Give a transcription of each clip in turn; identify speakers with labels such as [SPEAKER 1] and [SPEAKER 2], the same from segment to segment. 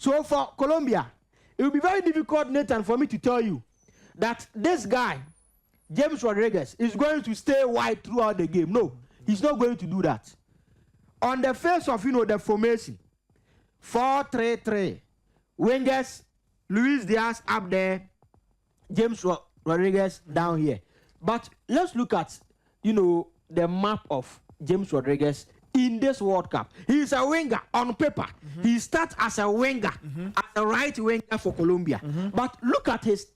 [SPEAKER 1] So for Colombia, it will be very difficult, Nathan, for me to tell you that this guy, James Rodriguez, is going to stay wide throughout the game. No, he's not going to do that. On the face of, the formation, 4-3-3, wingers, Luis Diaz up there, James Rodriguez down here. But let's look at, the map of James Rodriguez in this World Cup. He's a winger on paper. He starts as a winger, as a right winger for Colombia. But look at his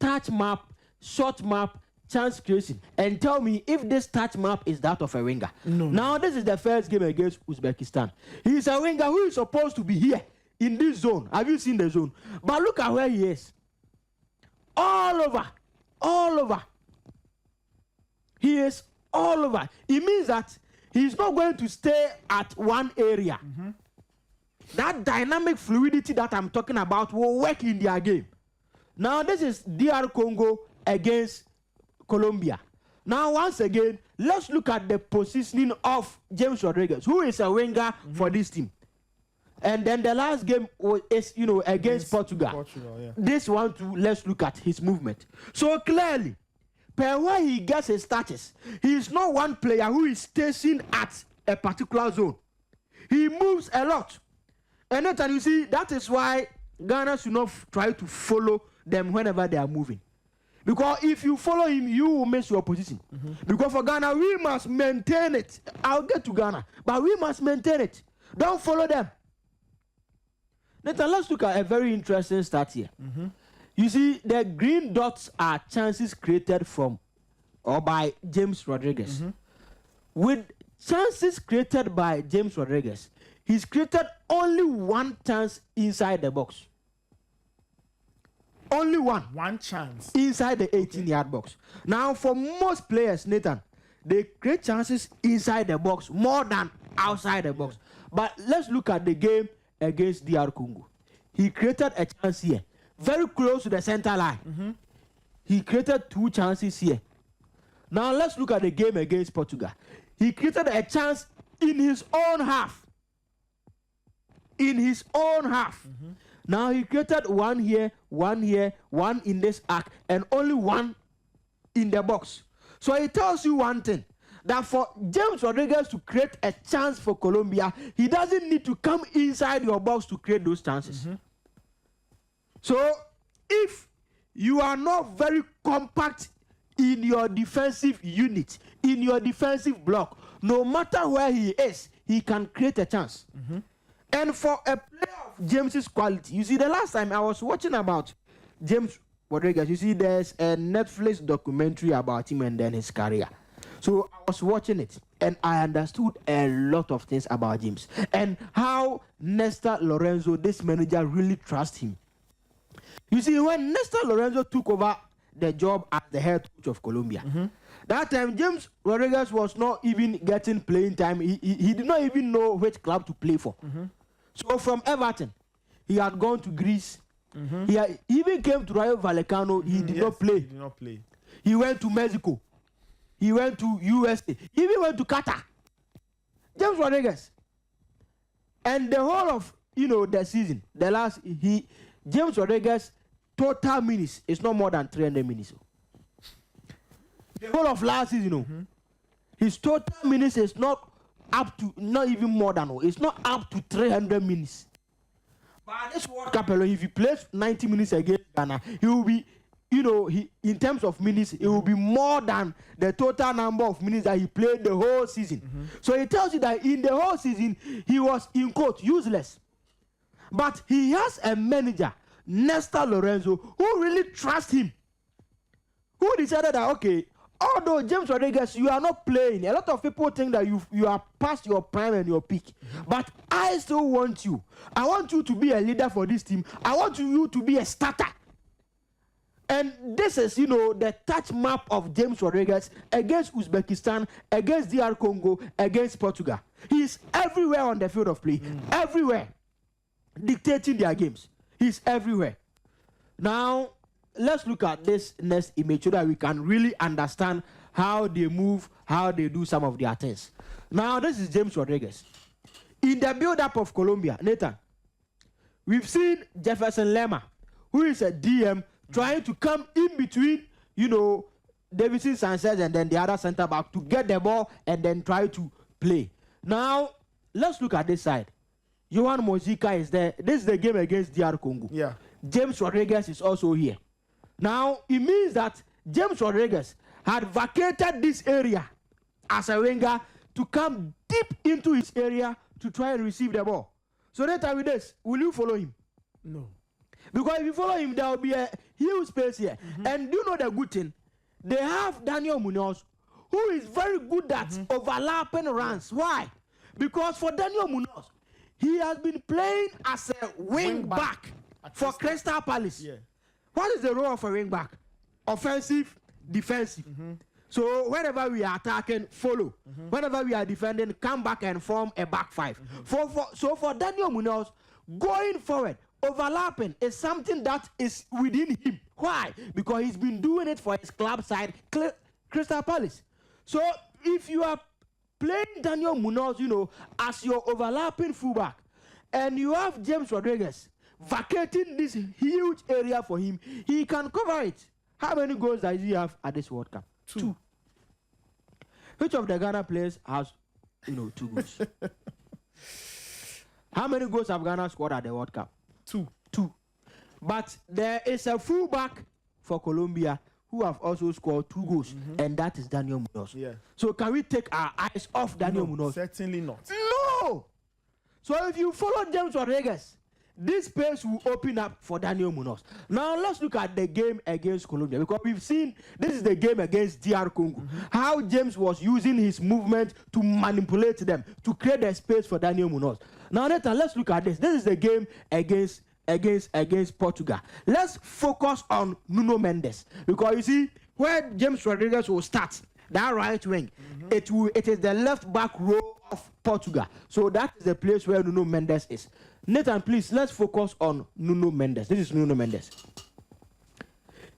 [SPEAKER 1] touch map, shot map, chance creation, and tell me if this touch map is that of a winger.
[SPEAKER 2] No.
[SPEAKER 1] Now, this is the first game against Uzbekistan. He's a winger who is supposed to be here in this zone. Have you seen the zone? But look at where he is. All over. All over. He is all over. It means that he's not going to stay at one area. That dynamic fluidity that I'm talking about will work in their game. Now, this is DR Congo against Colombia. Now, once again, let's look at the positioning of James Rodriguez, who is a winger for this team. And then the last game is, against Portugal.
[SPEAKER 2] Yeah.
[SPEAKER 1] This one too, let's look at his movement. So clearly, per where he gets his touches, he is not one player who is stationed at a particular zone. He moves a lot. And then you see, that is why Ghana should not try to follow them whenever they are moving. Because if you follow him, you will miss your position. Because for Ghana, we must maintain it. I'll get to Ghana, but we must maintain it. Don't follow them. Nathan, let's look at a very interesting stat here. You see, the green dots are chances created from or by James Rodriguez. With chances created by James Rodriguez, he's created only one chance inside the box. Only one.
[SPEAKER 2] One chance.
[SPEAKER 1] Inside the 18-yard box. Now, for most players, Nathan, they create chances inside the box more than outside the box. But let's look at the game against DR Congo. He created a chance here, very close to the center line. He created two chances here. Now let's look at the game against Portugal. He created a chance in his own half. In his own half. Now he created one here, one in this arc, and only one in the box. So it tells you one thing, that for James Rodriguez to create a chance for Colombia, he doesn't need to come inside your box to create those chances. So if you are not very compact in your defensive unit, in your defensive block, no matter where he is, he can create a chance. And for a player of James's quality, you see, the last time I was watching about James Rodriguez, you see, there's a Netflix documentary about him and then his career. So I was watching it and I understood a lot of things about James and how Nestor Lorenzo, this manager, really trusts him. You see, when Nestor Lorenzo took over the job as the head coach of Colombia, that time James Rodriguez was not even getting playing time. He did not even know which club to play for. So from Everton, he had gone to Greece. He even came to Rayo Vallecano. He did not play.
[SPEAKER 2] He did not play.
[SPEAKER 1] He went to Mexico. He went to USA. He even went to Qatar. James Rodriguez. And the whole of, the season, James Rodriguez total minutes is not more than 300 minutes. The whole of last season, his total minutes is not even more than, it's not up to 300 minutes. But this World Cup alone, if he plays 90 minutes against Ghana, he will be, in terms of minutes, it will be more than the total number of minutes that he played the whole season. So it tells you that in the whole season, he was, in quote, useless. But he has a manager, Nestor Lorenzo, who really trusts him. Who decided that, okay, although James Rodriguez, you are not playing, a lot of people think that you are past your prime and your peak. But I still want you. I want you to be a leader for this team. I want you to be a starter. And this is, the touch map of James Rodriguez against Uzbekistan, against DR Congo, against Portugal. He's everywhere on the field of play. Everywhere. Dictating their games. He's everywhere. Now, let's look at this next image so that we can really understand how they move, how they do some of their things. Now, this is James Rodriguez. In the build-up of Colombia, Nathan, we've seen Jefferson Lerma, who is a DM, trying to come in between, Davidson Sanchez and then the other center back to get the ball and then try to play. Now, let's look at this side. Johan Mojica is there. This is the game against DR Congo.
[SPEAKER 2] Yeah.
[SPEAKER 1] James Rodriguez is also here. Now, it means that James Rodriguez had vacated this area as a winger to come deep into his area to try and receive the ball. So later with this, will you follow him?
[SPEAKER 2] No.
[SPEAKER 1] Because if you follow him, there will be a huge space here. And do you know the good thing? They have Daniel Munoz, who is very good at overlapping runs. Why? Because for Daniel Munoz, he has been playing as a wing back for Crystal Palace.
[SPEAKER 2] Yeah.
[SPEAKER 1] What is the role of a wing back? Offensive, defensive. So whenever we are attacking, follow. Whenever we are defending, come back and form a back five. So for Daniel Munoz, going forward, overlapping is something that is within him. Why? Because he's been doing it for his club side, Crystal Palace. So if you are playing Daniel Munoz, as your overlapping fullback, and you have James Rodriguez vacating this huge area for him, he can cover it. How many goals does he have at this World Cup? Two. Which of the Ghana players has, 2 goals? How many goals have Ghana scored at the World Cup?
[SPEAKER 2] Two.
[SPEAKER 1] But there is a fullback for Colombia who have also scored 2 goals, and that is Daniel Munoz.
[SPEAKER 2] Yeah.
[SPEAKER 1] So can we take our eyes off Daniel Munoz?
[SPEAKER 2] Certainly not.
[SPEAKER 1] No! So if you follow James Rodriguez, this space will open up for Daniel Munoz. Now let's look at the game against Colombia, because we've seen this is the game against DR Congo. How James was using his movement to manipulate them, to create a space for Daniel Munoz. Now Nathan, let's look at this. This is the game against Portugal. Let's focus on Nuno Mendes, because you see where James Rodriguez will start, that right wing, it is the left back row of Portugal. So that is the place where Nuno Mendes is. Nathan, please, let's focus on Nuno Mendes. This is Nuno Mendes.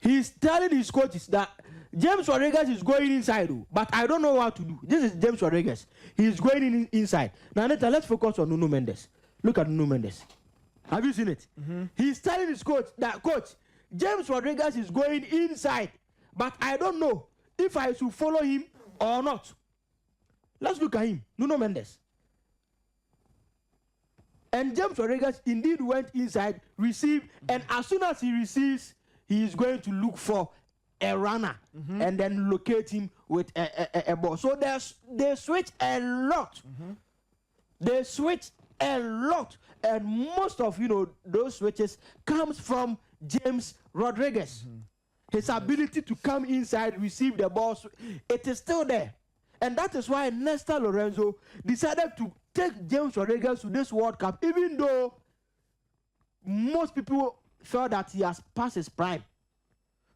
[SPEAKER 1] He's telling his coaches that James Rodriguez is going inside, but I don't know what to do. This is James Rodriguez. He's going inside. Now, Nathan, let's focus on Nuno Mendes. Look at Nuno Mendes. Have you seen it? He's telling his coach that, coach, James Rodriguez is going inside, but I don't know if I should follow him or not. Let's look at him, Nuno Mendes. And James Rodriguez indeed went inside, received, and as soon as he receives, he is going to look for a runner and then locate him with a ball. So they switch a lot. They switch a lot, and most of those switches comes from James Rodriguez. His ability to come inside, receive the ball, it is still there. And that is why Nestor Lorenzo decided to take James Rodriguez to this World Cup, even though most people felt that he has passed his prime.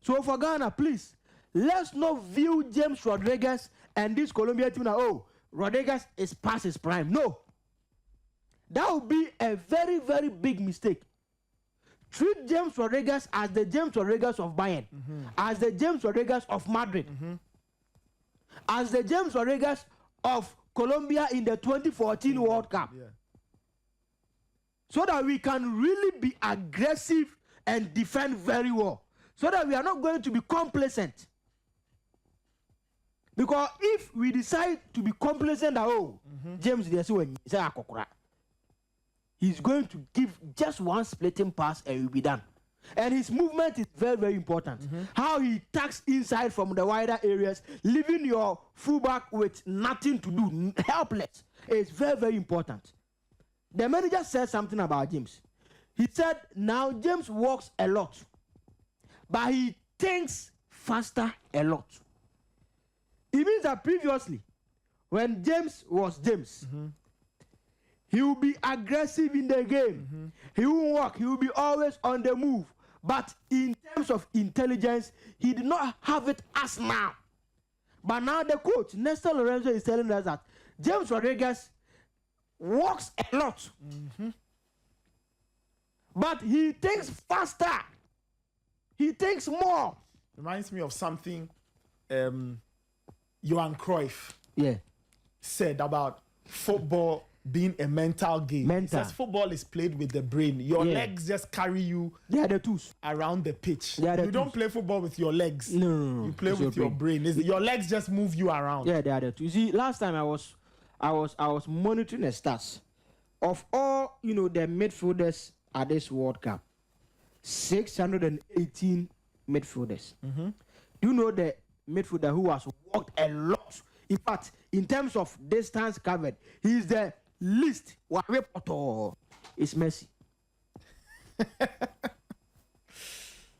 [SPEAKER 1] So for Ghana, please, let's not view James Rodriguez and this Colombia team that, Rodriguez is past his prime. No. That would be a very, very big mistake. Treat James Rodriguez as the James Rodriguez of Bayern, as the James Rodriguez of Madrid, as the James Rodriguez of Colombia in the 2014 World Cup.
[SPEAKER 2] Yeah.
[SPEAKER 1] So that we can really be aggressive and defend very well. So that we are not going to be complacent. Because if we decide to be complacent, James, he's going to give just one splitting pass and we'll be done. And his movement is very, very important. How he tacks inside from the wider areas, leaving your fullback with nothing to do, helpless. It's very, very important. The manager said something about James. He said, now James walks a lot, but he thinks faster a lot. It means that previously, when James was James, he will be aggressive in the game. He will walk. He will be always on the move. But in terms of intelligence, he did not have it as now. But now the coach, Nestor Lorenzo, is telling us that James Rodriguez walks a lot. But he thinks faster. He thinks more.
[SPEAKER 2] Reminds me of something Johan Cruyff
[SPEAKER 1] Yeah.
[SPEAKER 2] said about football being a mental game.
[SPEAKER 1] Mental.
[SPEAKER 2] It says football is played with the brain. Your legs just carry you
[SPEAKER 1] They are the tools.
[SPEAKER 2] around the pitch.
[SPEAKER 1] They are the
[SPEAKER 2] You don't
[SPEAKER 1] tools.
[SPEAKER 2] play football with your legs.
[SPEAKER 1] No.
[SPEAKER 2] You play
[SPEAKER 1] It's
[SPEAKER 2] with your brain. Your legs just move you around.
[SPEAKER 1] Yeah, they are the tools. You see, last time I was monitoring the stats of all the midfielders at this World Cup. 618 midfielders. Do you know the midfielder who has walked a lot? In fact, in terms of distance covered, he's the least. It's Messi.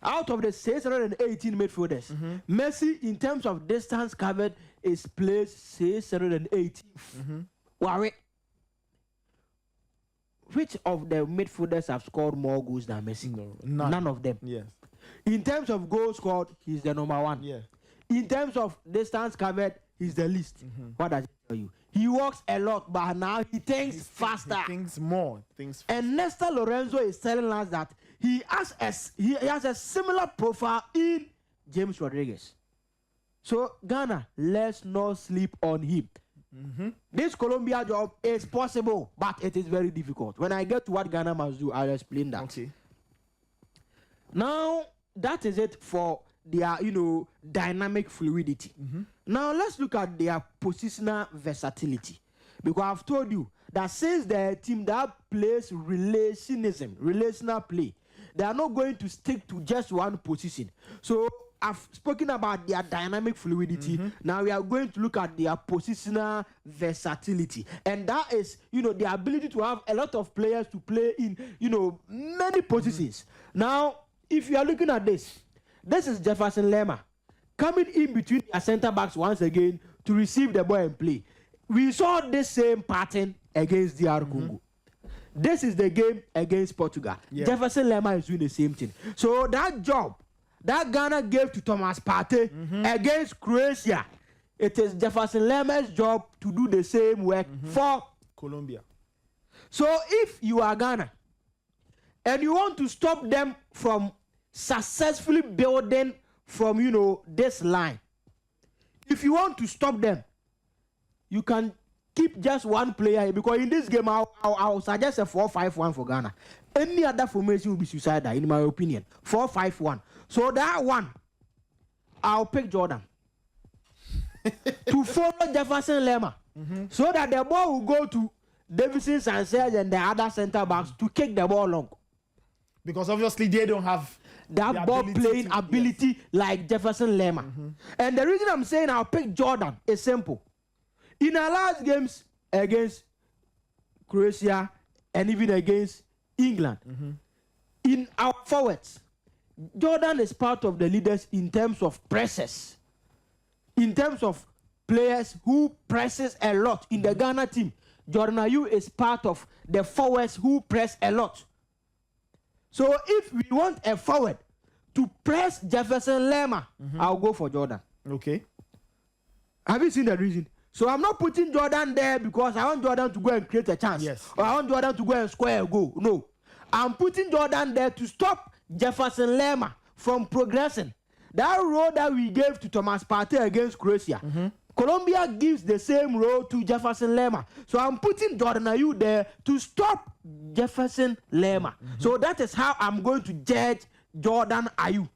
[SPEAKER 1] Out of the 618 midfielders, Messi, in terms of distance covered, is placed 618th. Which of the midfielders have scored more goals than Messi?
[SPEAKER 2] No,
[SPEAKER 1] none of them.
[SPEAKER 2] Yes.
[SPEAKER 1] In terms of goals scored, he's the number one.
[SPEAKER 2] Yeah.
[SPEAKER 1] In terms of distance covered, he's the least. What does it tell you? He walks a lot, but now he thinks faster.
[SPEAKER 2] He thinks more.
[SPEAKER 1] And Nestor Lorenzo is telling us that he has a similar profile in James Rodriguez. So Ghana, let's not sleep on him. This Colombia job is possible, but it is very difficult. When I get to what Ghana must do, I'll explain that.
[SPEAKER 2] Okay.
[SPEAKER 1] Now, that is it for their, dynamic fluidity. Now, let's look at their positional versatility. Because I've told you that since the team that plays relational play, they are not going to stick to just one position. So, I've spoken about their dynamic fluidity. Now we are going to look at their positional versatility. And that is, the ability to have a lot of players to play in, many positions. Now, if you are looking at this is Jefferson Lerma coming in between their center backs once again to receive the ball and play. We saw this same pattern against DR Congo. This is the game against Portugal. Yeah. Jefferson Lerma is doing the same thing. So that job that Ghana gave to Thomas Partey against Croatia, it is Jefferson Lerma's job to do the same work for
[SPEAKER 2] Colombia.
[SPEAKER 1] So if you are Ghana and you want to stop them from successfully building from this line, if you want to stop them, you can keep just one player, because in this game I'll suggest a 4-5-1 for Ghana. Any other formation will be suicidal in my opinion. 4-5-1. So that one, I'll pick Jordan to follow Jefferson Lerma, so that the ball will go to Davidson Sanchez and the other center backs to kick the ball long.
[SPEAKER 2] Because obviously they don't have
[SPEAKER 1] that ball playing ability like Jefferson Lerma. And the reason I'm saying I'll pick Jordan is simple. In our last games against Croatia and even against England, in our forwards, Jordan is part of the leaders in terms of presses, in terms of players who presses a lot. In the Ghana team, Jordan Ayew is part of the forwards who press a lot. So if we want a forward to press Jefferson Lerma, I'll go for Jordan.
[SPEAKER 2] Okay.
[SPEAKER 1] Have you seen the reason? So I'm not putting Jordan there because I want Jordan to go and create a chance.
[SPEAKER 2] Yes.
[SPEAKER 1] Or I want Jordan to go and score a goal. No. I'm putting Jordan there to stop Jefferson Lerma from progressing. That role that we gave to Thomas Partey against Croatia, Colombia gives the same role to Jefferson Lerma. So I'm putting Jordan Ayew there to stop Jefferson Lerma. So that is how I'm going to judge Jordan Ayew.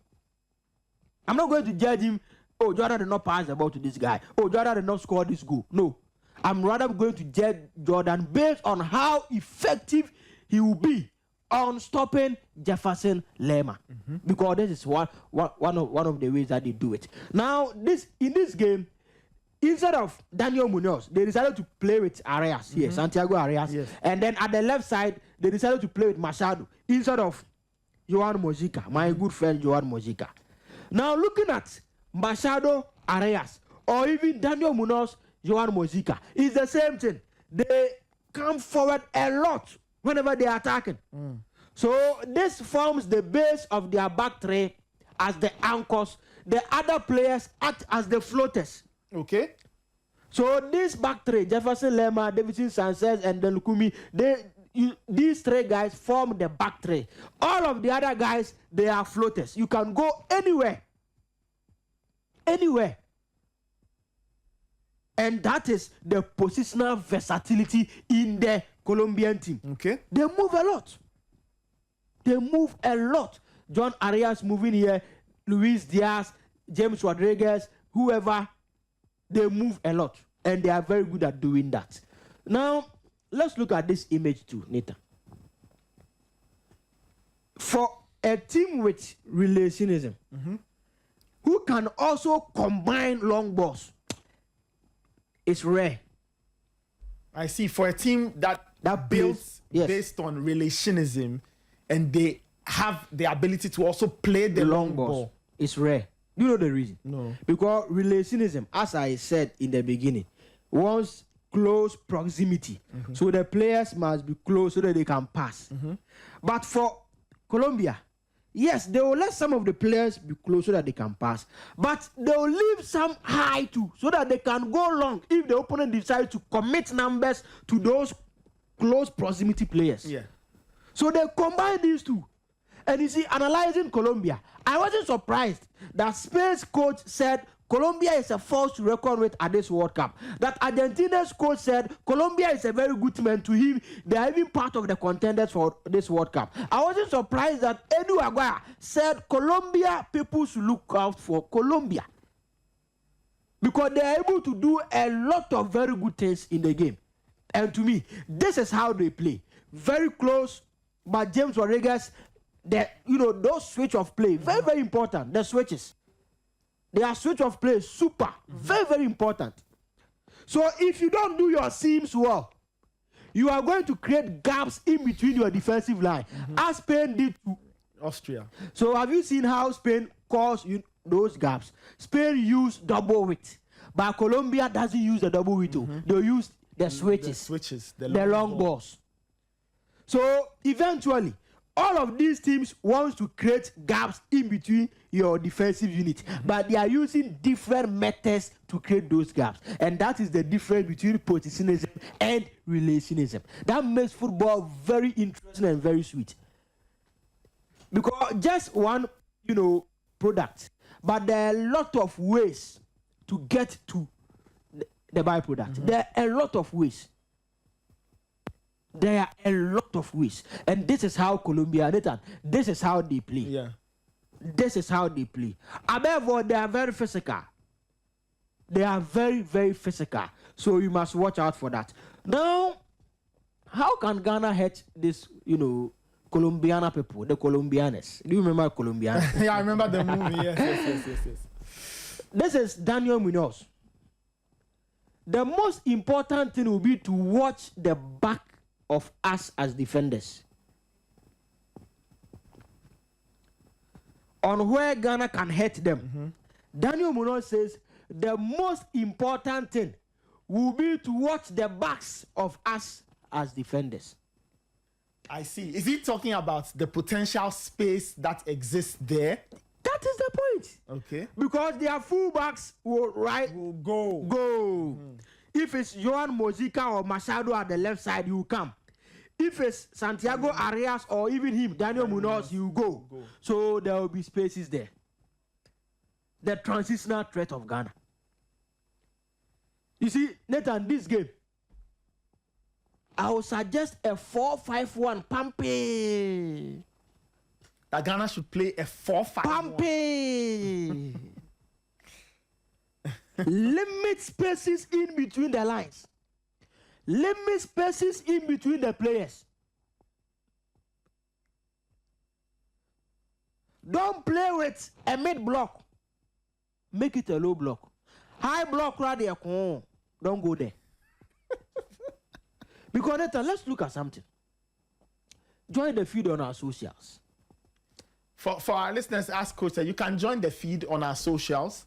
[SPEAKER 1] I'm not going to judge him, oh, Jordan did not pass the ball to this guy. Oh, Jordan did not score this goal. No. I'm rather going to judge Jordan based on how effective he will be on stopping Jefferson Lerma, because this is one of the ways that they do it. Now, in this game, instead of Daniel Munoz, they decided to play with Arias, Santiago Arias, and then at the left side, they decided to play with Machado instead of Joan Mojica, my good friend Joan Mojica. Now, looking at Machado Arias or even Daniel Munoz, Joan Mojica, it's the same thing. They come forward a lot whenever they are attacking. So this forms the base of their back three as the anchors. The other players act as the floaters.
[SPEAKER 2] Okay.
[SPEAKER 1] So this back three, Jefferson Lerma, Davidson Sanchez, and Lukumi, these three guys form the back three. All of the other guys, they are floaters. You can go anywhere. Anywhere. And that is the positional versatility in the Colombian team.
[SPEAKER 2] Okay.
[SPEAKER 1] They move a lot. They move a lot. John Arias moving here, Luis Diaz, James Rodriguez, whoever, they move a lot. And they are very good at doing that. Now, let's look at this image too, Nathan. For a team with relationism, who can also combine long balls, it's rare.
[SPEAKER 2] I see. For a team that builds based on relationism, and they have the ability to also play the long ball,
[SPEAKER 1] it's rare. Do you know the reason?
[SPEAKER 2] No.
[SPEAKER 1] Because relationism, as I said in the beginning, wants close proximity. So the players must be close so that they can pass. But for Colombia, yes, they will let some of the players be close so that they can pass. But they will leave some high too so that they can go long if the opponent decides to commit numbers to those close proximity players.
[SPEAKER 2] Yeah.
[SPEAKER 1] So they combine these two. And you see, analyzing Colombia, I wasn't surprised that Spain's coach said Colombia is a force to reckon with at this World Cup. That Argentina's coach said Colombia is a very good team, and to him, they are even part of the contenders for this World Cup. I wasn't surprised that Edu Aguirre said Colombia people should look out for Colombia. Because they are able to do a lot of very good things in the game. And to me, this is how they play. Very close, but James Rodriguez, those switch of play, very, very important. The switches. Their switch of play, super, very, very important. So if you don't do your seams well, you are going to create gaps in between your defensive line, as Spain did to
[SPEAKER 2] Austria.
[SPEAKER 1] So have you seen how Spain caused those gaps? Spain used double width, but Colombia doesn't use the double width. They use the switches, the long balls. So eventually, all of these teams want to create gaps in between your defensive unit, but they are using different methods to create those gaps. And that is the difference between positionism and relationism. That makes football very interesting and very sweet. Because just one, product, but there are a lot of ways to get to the byproduct. There are a lot of ways. There are a lot of ways. And this is how Colombia, Nathan, this is how they play.
[SPEAKER 2] Yeah.
[SPEAKER 1] This is how they play. Above all, they are very physical. They are very, very physical. So you must watch out for that. Now, how can Ghana hurt this, Colombiana people, the Colombianes? Do you remember Colombianes?
[SPEAKER 2] Yeah, I remember the movie. Yes.
[SPEAKER 1] This is Daniel Munoz. The most important thing will be to watch the back of us as defenders. On where Ghana can hurt them. Daniel Munoz says the most important thing will be to watch the backs of us as defenders.
[SPEAKER 2] I see. Is he talking about the potential space that exists there?
[SPEAKER 1] That is the point.
[SPEAKER 2] Okay.
[SPEAKER 1] Because their fullbacks will go. If it's Joan Mojica or Machado at the left side, you come. If it's Santiago Arias or even him, Daniel Munoz, you go. So there will be spaces there. The transitional threat of Ghana. You see, Nathan, this game, I would suggest a 4-5-1 Pampe.
[SPEAKER 2] That Ghana should play a 4-5-1.
[SPEAKER 1] Pampe. Limit spaces in between the lines. Limit spaces in between the players. Don't play with a mid block. Make it a low block. High block right there. Don't go there. Because Nathan, let's look at something. Join the feed on our socials.
[SPEAKER 2] For our listeners, ask Coach, you can join the feed on our socials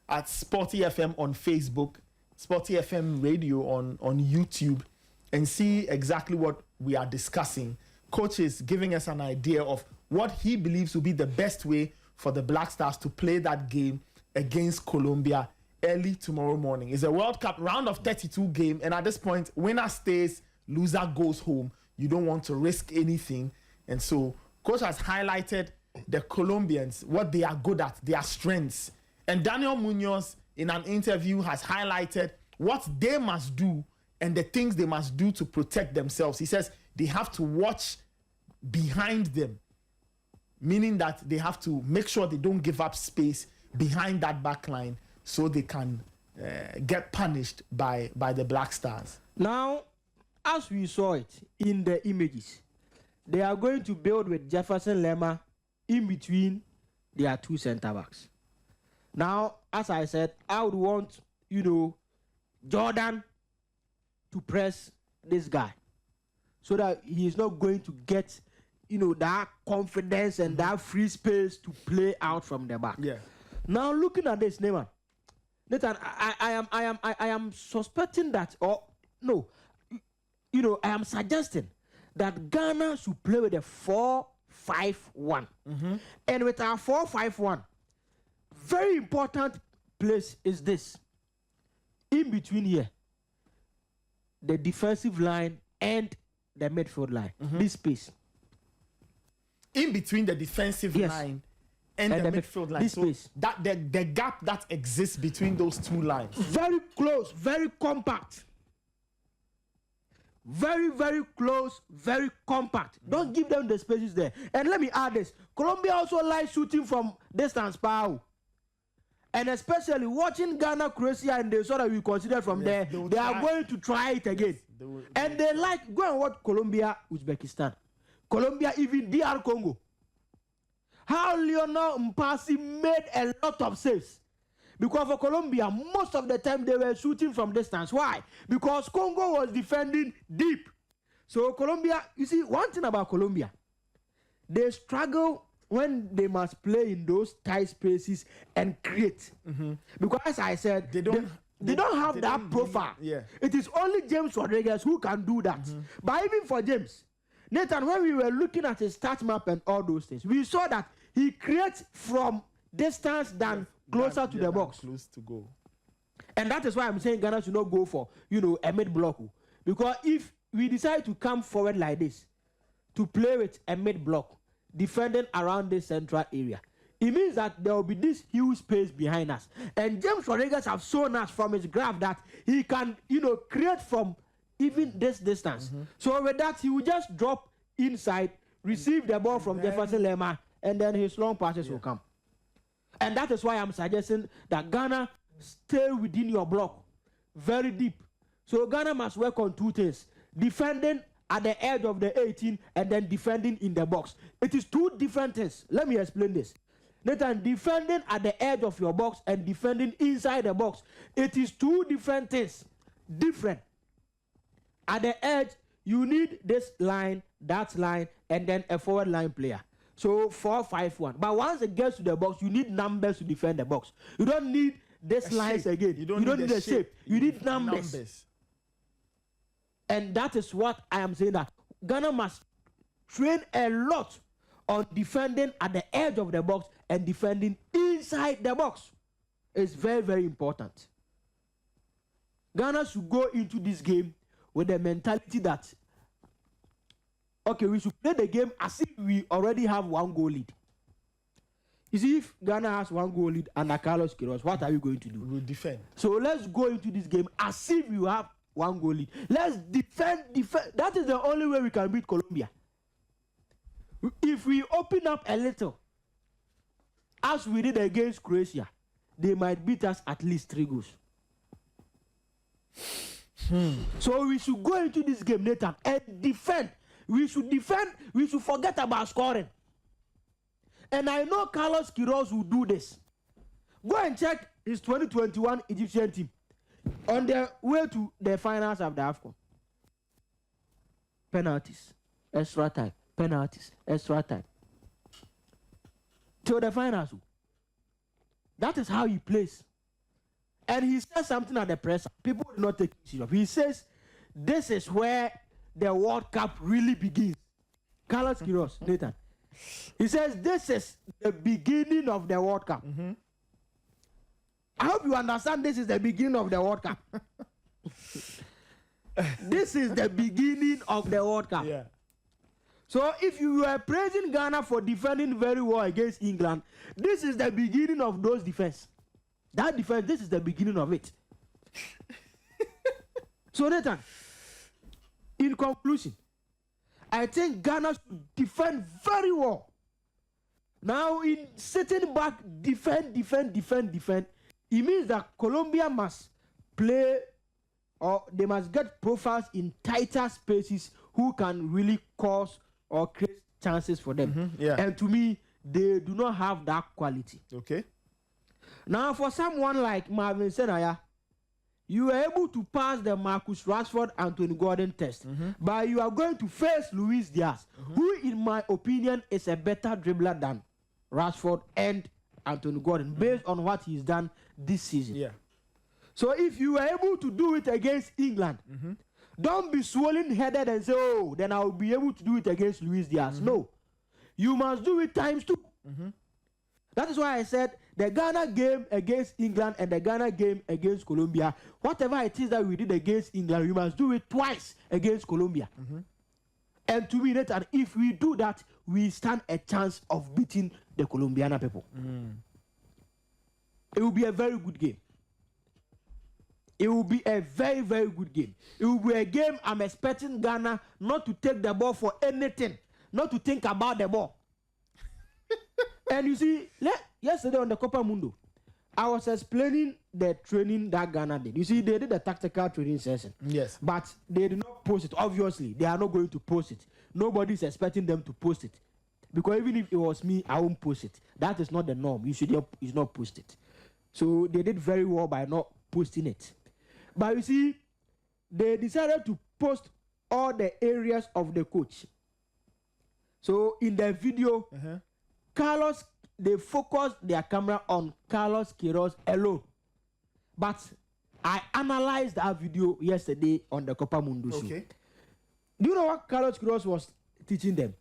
[SPEAKER 2] at Sporty FM on Facebook, Sporty FM Radio on YouTube, and see exactly what we are discussing. Coach is giving us an idea of what he believes will be the best way for the Black Stars to play that game against Colombia early tomorrow morning. It's a World Cup round of 32 game, and at this point, winner stays, loser goes home. You don't want to risk anything. And so Coach has highlighted the Colombians, what they are good at, their strengths. And Daniel Munoz, in an interview, has highlighted what they must do and the things they must do to protect themselves. He says they have to watch behind them, meaning that they have to make sure they don't give up space behind that back line so they can get punished by the Black Stars.
[SPEAKER 1] Now, as we saw it in the images, they are going to build with Jefferson Lerma in between their two center backs. Now, as I said, I would want, Jordan to press this guy so that he is not going to get, that confidence and that free space to play out from the back.
[SPEAKER 2] Yeah.
[SPEAKER 1] Now, looking at this, Nathan, I am suspecting that, or no, I am suggesting that Ghana should play with a 4-5-1. And with our 4-5-1, very important place is this. In between here, the defensive line and the midfield line, this space.
[SPEAKER 2] In between the defensive line and the midfield line.
[SPEAKER 1] This space.
[SPEAKER 2] That the gap that exists between those two lines.
[SPEAKER 1] Very close, very compact. Very, very close, very compact. Don't give them the spaces there. And let me add this. Colombia also likes shooting from distance power. And especially watching Ghana, Croatia, and they saw that we considered from there, they are going to try it again. And they like, go and watch Colombia, Uzbekistan. Colombia, even DR Congo. How Lionel Mpasi made a lot of saves. Because for Colombia, most of the time they were shooting from distance. Why? Because Congo was defending deep. So Colombia, you see, one thing about Colombia, they struggle when they must play in those tight spaces and create. Because as I said, they don't have that profile. It is only James Rodriguez who can do that. But even for James, Nathan, when we were looking at his stat map and all those things, we saw that he creates from distance than closer to the box.
[SPEAKER 2] Close to goal.
[SPEAKER 1] And that is why I'm saying Ghana should not go for, a mid-block. Because if we decide to come forward like this, to play with a mid-block, defending around this central area, it means that there will be this huge space behind us. And James Rodriguez have shown us from his graph that he can, create from even this distance. So with that, he will just drop inside, receive the ball from Jefferson Lerma, and then his long passes will come. And that is why I'm suggesting that Ghana stay within your block very deep. So Ghana must work on two things: defending at the edge of the 18 and then defending in the box. It is two different things. Let me explain this. Nathan, defending at the edge of your box and defending inside the box, it is two different things. Different. At the edge, you need this line, that line, and then a forward line player. So 4-5-1. But once it gets to the box, you need numbers to defend the box. You don't need these lines again. You don't need a shape. You need numbers. And that is what I am saying, that Ghana must train a lot on defending at the edge of the box and defending inside the box. It's very, very important. Ghana should go into this game with the mentality that, okay, we should play the game as if we already have 1 goal lead. You see, if Ghana has 1 goal lead under Carlos Queiroz, what are we going to do?
[SPEAKER 2] We'll defend.
[SPEAKER 1] So let's go into this game as if we have 1 goal lead. Let's defend. That is the only way we can beat Colombia. If we open up a little, as we did against Croatia, they might beat us at least 3 goals. So we should go into this game, Nathan, and defend. We should defend. We should forget about scoring. And I know Carlos Queiroz will do this. Go and check his 2021 Egyptian team on their way to the finals of the AFCON. Penalties, extra time, penalties, extra time. To the finals. That is how he plays. And he says something at the press. People do not take it serious. He says, this is where the World Cup really begins. Carlos Queiroz, Nathan. He says, this is the beginning of the World Cup. I hope you understand this is the beginning of the World Cup. This is the beginning of the World Cup.
[SPEAKER 2] Yeah.
[SPEAKER 1] So if you were praising Ghana for defending very well against England, this is the beginning of those defense. That defense, this is the beginning of it. So Nathan, in conclusion, I think Ghana should defend very well. Now, in sitting back, defend, it means that Colombia must play, or they must get profiles in tighter spaces who can really cause or create chances for them.
[SPEAKER 2] Yeah.
[SPEAKER 1] And to me, they do not have that quality.
[SPEAKER 2] Okay.
[SPEAKER 1] Now, for someone like Marvin Senaya, you are able to pass the Marcus Rashford, Anthony Gordon test, but you are going to face Luis Diaz, who, in my opinion, is a better dribbler than Rashford and Anthony Gordon, based on what he's done this season.
[SPEAKER 2] Yeah.
[SPEAKER 1] So if you are able to do it against England, don't be swollen-headed and say, oh, then I'll be able to do it against Luis Diaz. No. You must do it times 2. That is why I said the Ghana game against England and the Ghana game against Colombia, whatever it is that we did against England, we must do it twice against Colombia. And to me, Nathan, if we do that, we stand a chance of beating the Colombian people. It will be a very good game. It will be a very, very good game. It will be a game I'm expecting Ghana not to take the ball for anything, not to think about the ball. And you see, yesterday on the Copa Mundo, I was explaining the training that Ghana did. You see, they did a tactical training session.
[SPEAKER 2] Yes.
[SPEAKER 1] But they did not post it. Obviously, they are not going to post it. Nobody's expecting them to post it. Because even if it was me, I won't post it. That is not the norm. You should not post it. So they did very well by not posting it. But you see, they decided to post all the areas of the coach. So in the video, they focused their camera on Carlos Queiroz alone. But I analyzed that video yesterday on the Copa Mundo show.
[SPEAKER 2] Okay.
[SPEAKER 1] Do you know what Carlos Queiroz was teaching them?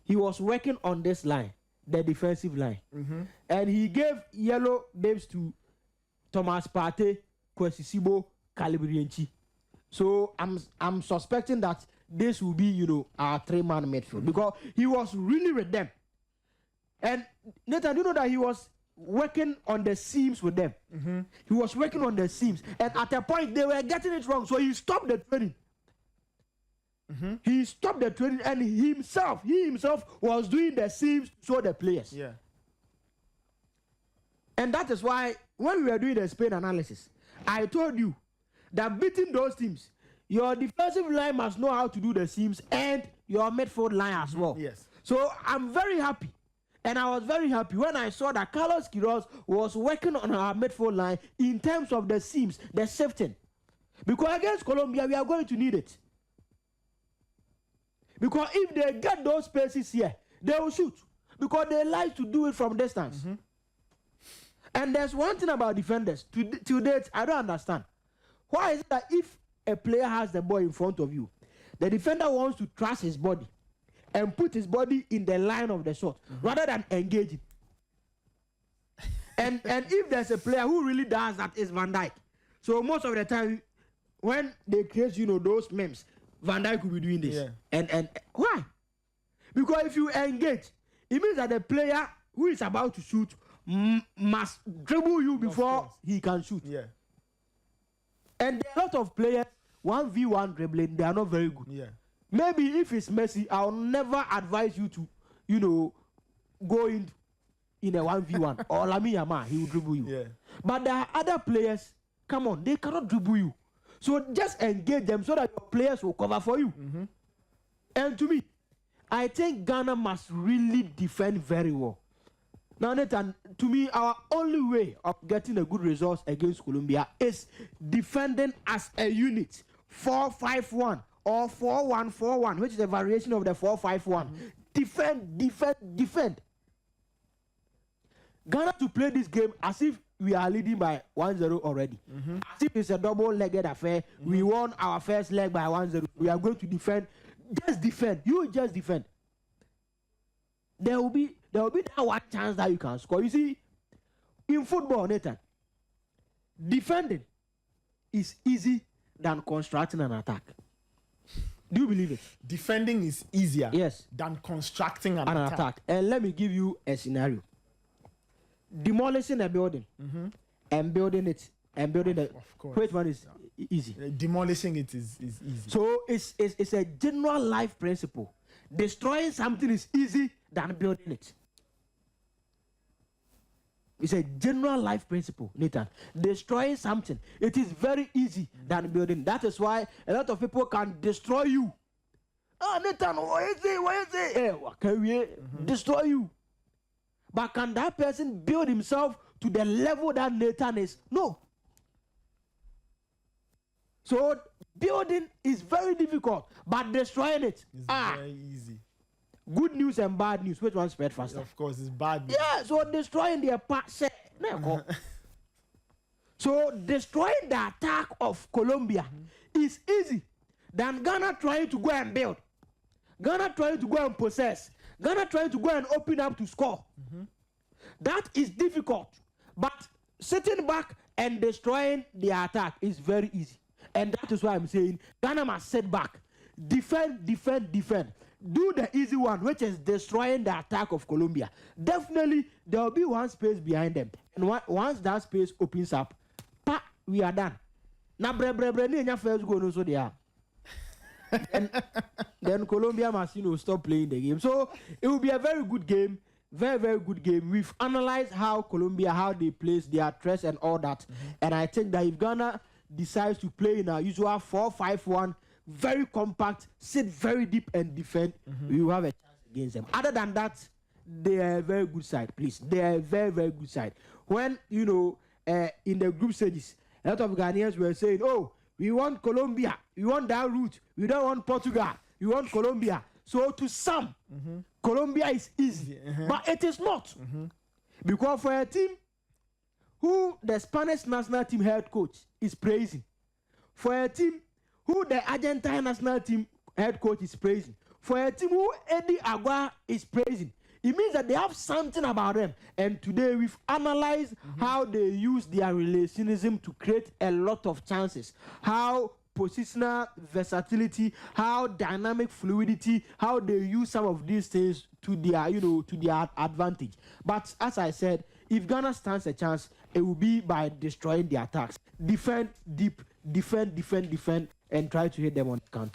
[SPEAKER 1] He was working on this line, the defensive line. And he gave yellow names to Thomas Partey, Kwesi Sibo, Calibrienchi. So I'm suspecting that this will be, our 3-man midfield, because he was really with them. And Nathan, you know that he was working on the seams with them. He was working on the seams. And at a point, they were getting it wrong. So he stopped the training. He stopped the training, and he himself was doing the seams to show the players.
[SPEAKER 2] Yeah.
[SPEAKER 1] And that is why when we were doing the Spain analysis, I told you that beating those teams, your defensive line must know how to do the seams and your midfield line as well.
[SPEAKER 2] Yes.
[SPEAKER 1] So I'm very happy. And I was very happy when I saw that Carlos Queiroz was working on our midfield line in terms of the seams, the shifting. Because against Colombia, we are going to need it. Because if they get those spaces here, they will shoot. Because they like to do it from distance. And there's one thing about defenders. To date, I don't understand. Why is it that if a player has the ball in front of you, the defender wants to trust his body and put his body in the line of the shot rather than engaging? And if there's a player who really does that, is Van Dijk. So most of the time, when they create, those memes, Van Dijk will be doing this.
[SPEAKER 2] Yeah.
[SPEAKER 1] And why? Because if you engage, it means that the player who is about to shoot must dribble you before he can shoot.
[SPEAKER 2] Yeah.
[SPEAKER 1] And there are a lot of players, 1v1 dribbling, they are not very good.
[SPEAKER 2] Yeah.
[SPEAKER 1] Maybe if it's Messi, I'll never advise you to, go in a 1v1. Or Lamine Yamal, he will dribble you.
[SPEAKER 2] Yeah.
[SPEAKER 1] But there are other players, come on, they cannot dribble you. So just engage them so that your players will cover for you. And to me, I think Ghana must really defend very well. Now, Nathan, to me, our only way of getting a good result against Colombia is defending as a unit. 4-5-1 or 4-1-4-1, which is a variation of the 4-5-1. Defend. Ghana to play this game as if we are leading by 1-0 already. As if it's a double-legged affair. We won our first leg by 1-0. We are going to defend. Just defend. You just defend. There will be that one chance that you can score. You see, in football, Nathan, defending is easy than constructing an attack. Do you believe it?
[SPEAKER 2] Defending is easier than constructing an attack.
[SPEAKER 1] And let me give you a scenario. Demolishing a building and building it and building the.
[SPEAKER 2] Of course.
[SPEAKER 1] Which one is easy?
[SPEAKER 2] Demolishing it is easy.
[SPEAKER 1] So it's a general life principle. Destroying something is easy than building it. It's a general life principle, Nathan. Destroying something, it is very easy than building. That is why a lot of people can destroy you. Oh, Nathan, what is it? What is it? What can we destroy you? But can that person build himself to the level that Nathan is? No. So building is very difficult, but destroying it
[SPEAKER 2] is very easy.
[SPEAKER 1] Good news and bad news. Which one spread faster?
[SPEAKER 2] Of course, it's bad news.
[SPEAKER 1] Yeah, so destroying the attack. So destroying the attack of Colombia is easy than Ghana trying to go and build. Ghana trying to go and possess. Ghana trying to go and open up to score. That is difficult. But sitting back and destroying the attack is very easy. And that is why I'm saying Ghana must sit back. Defend. Do the easy one, which is destroying the attack of Colombia. Definitely, there will be one space behind them. And once that space opens up, we are done. Now, first go, so they are. And then Colombia must, stop playing the game. So it will be a very good game. Very, very good game. We've analyzed how Colombia, how they place their threats and all that. And I think that if Ghana decides to play in a usual 4-5-1, very compact, sit very deep and defend, we will have a chance against them. Other than that, they are a very good side, please. They are a very, very good side. When, in the group stages, a lot of Ghanaians were saying, oh, we want Colombia, we want that route, we don't want Portugal, we want Colombia. So to some, Colombia is easy, but it is not. Because for a team who the Spanish national team head coach is praising, for a team who the Argentine national team head coach is praising, for a team who Eddie Agua is praising, it means that they have something about them. And today we've analyzed how they use their relationism to create a lot of chances, how positional versatility, how dynamic fluidity, how they use some of these things to their, to their advantage. But as I said, if Ghana stands a chance, it will be by destroying the attacks. Defend deep, defend, and try to hit them on the counter.